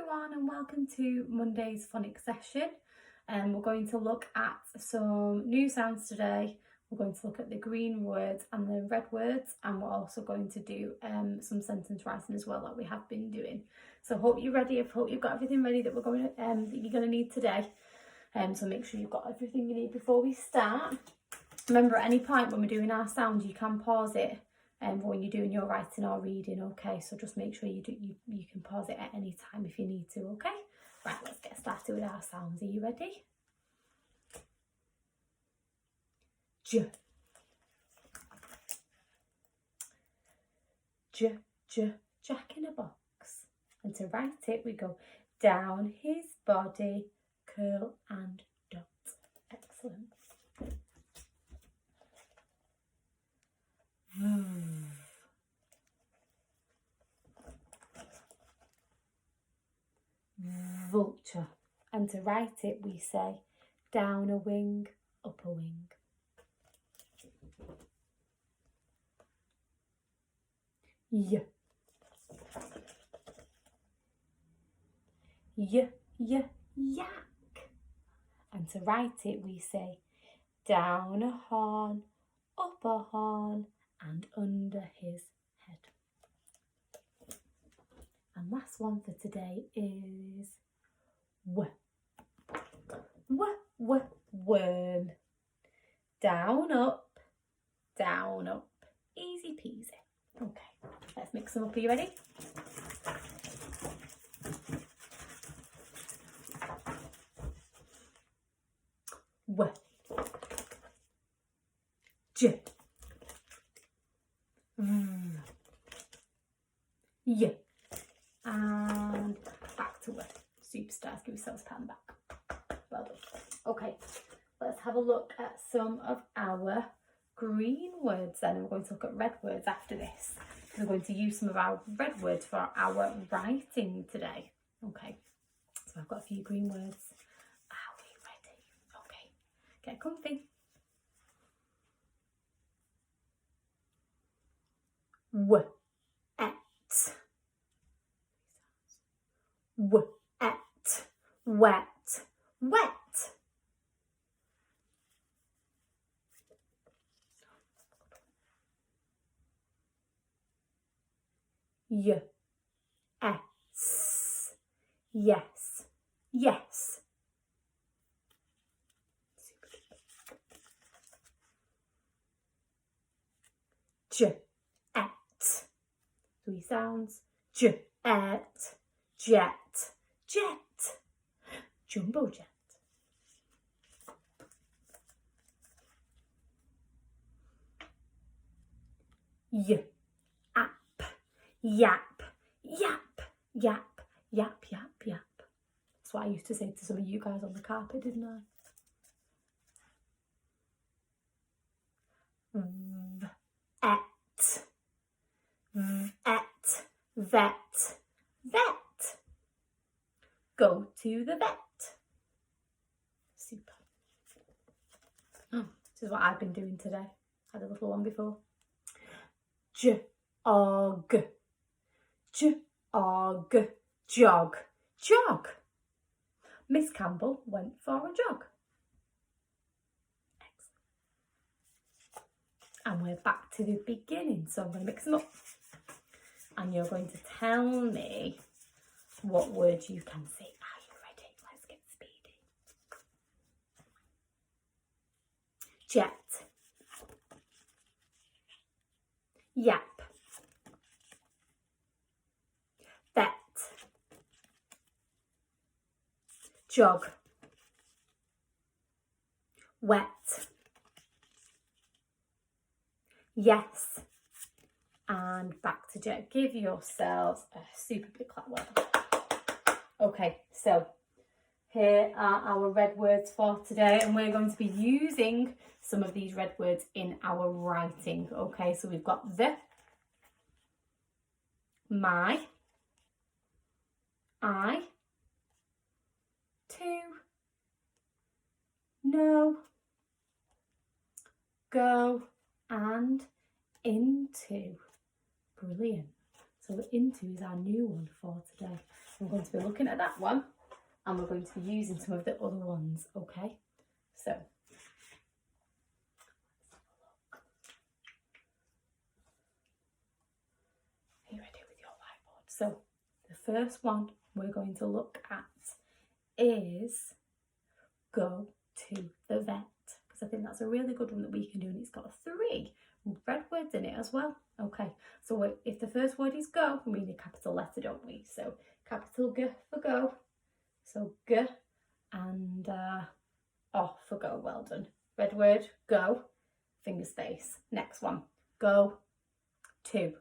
everyone and welcome to Monday's phonics session. We're going to look at some new sounds today. We're going to look at the green words and the red words, and we're also going to do some sentence writing as well that we have been doing. So hope you're ready. I hope you've got everything ready that that you're going to need today. So make sure you've got everything you need before we start. Remember, at any point when we're doing our sounds, you can pause it when you're doing your writing or reading, okay? So just make sure you can pause it at any time if you need to, okay? Right, let's get started with our sounds. Are you ready? J. J, J, Jack in a box. And to write it, we go down his body, curl and dot. Excellent. Vulture. And to write it, we say down a wing, up a wing. Y. Y, y, yak. And to write it, we say down a horn, up a horn, and under his head. And last one for today is w. Worm. Down, up. Easy peasy. Okay, let's mix them up. Are you ready? W. J. Y. And back to work. Superstars, give yourselves a pat on the back. Well done. Okay, let's have a look at some of our green words then. And we're going to look at red words after this. We're going to use some of our red words for our writing today. Okay, so I've got a few green words. Are we ready? Okay, get comfy. Wet. Wet. Yes. Jet. Three sounds. Jet. Jumbo jet. Yap. That's what I used to say to some of you guys on the carpet, didn't I? Vet. Go to the vet. Super. Oh, this is what I've been doing today. Had a little one before. Jog. Miss Campbell went for a jog. Excellent. And we're back to the beginning. So I'm going to mix them up. And you're going to tell me what words you can see. Are you ready? Let's get speedy. Jet. Yap. Vet. Jog. Wet. Yes. And back to jet. Give yourselves a super big clap. Well done. Okay, so here are our red words for today, and we're going to be using some of these red words in our writing. Okay, so we've got the, my, I, to, no, go, and into. Brilliant. So into is our new one for today. We're going to be looking at that one and we're going to be using some of the other ones, okay? So, are you ready with your whiteboard? So, the first one we're going to look at is go to the vet, because I think that's a really good one that we can do, and it's got 3 red words in it as well. Okay, so if the first word is go, we need a capital letter, don't we? So capital G for go, so G, and O for go. Well done. Red word, go, finger space. Next one, go to.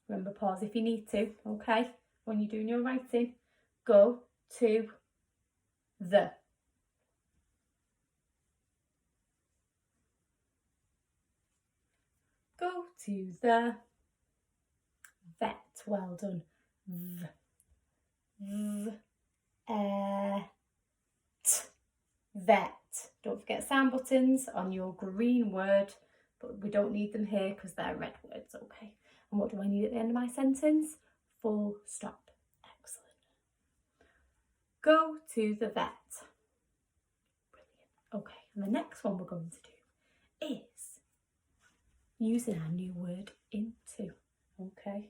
Remember, pause if you need to, okay? When you're doing your writing, go to the. Go to the vet. Well done. V. Vet. Don't forget sound buttons on your green word, but we don't need them here because they're red words, okay? And what do I need at the end of my sentence? Full stop. Excellent. Go to the vet. Brilliant. Okay, and the next one we're going to do is using our new word into, okay?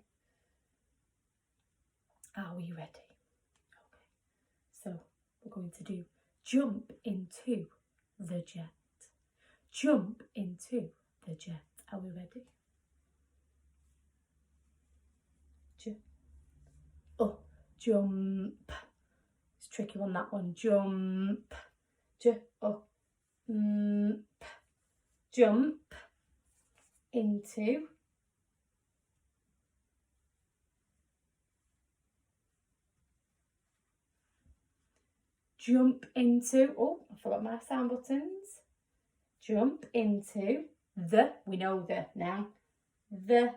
Are we ready? Okay, so we're going to do jump into the jet. Jump into the jet. Are we ready? Jump. It's a tricky one, that one. Jump. Jump into. Jump into. Oh, I forgot my sound buttons. Jump into the. We know the now. The.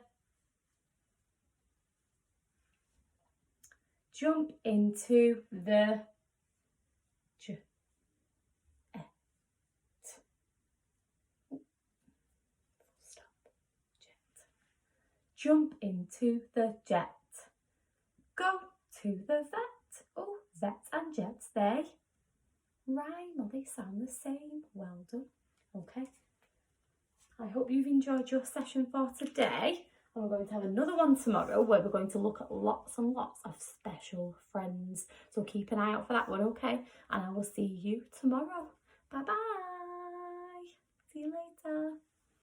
Jump into the jet. Stop. Jet. Jump into the jet. Go to the vet. Oh, vets and jets, they rhyme, or they sound the same. Well done. Okay. I hope you've enjoyed your session for today. And we're going to have another one tomorrow where we're going to look at lots and lots of special friends. So keep an eye out for that one, okay? And I will see you tomorrow. Bye-bye. See you later.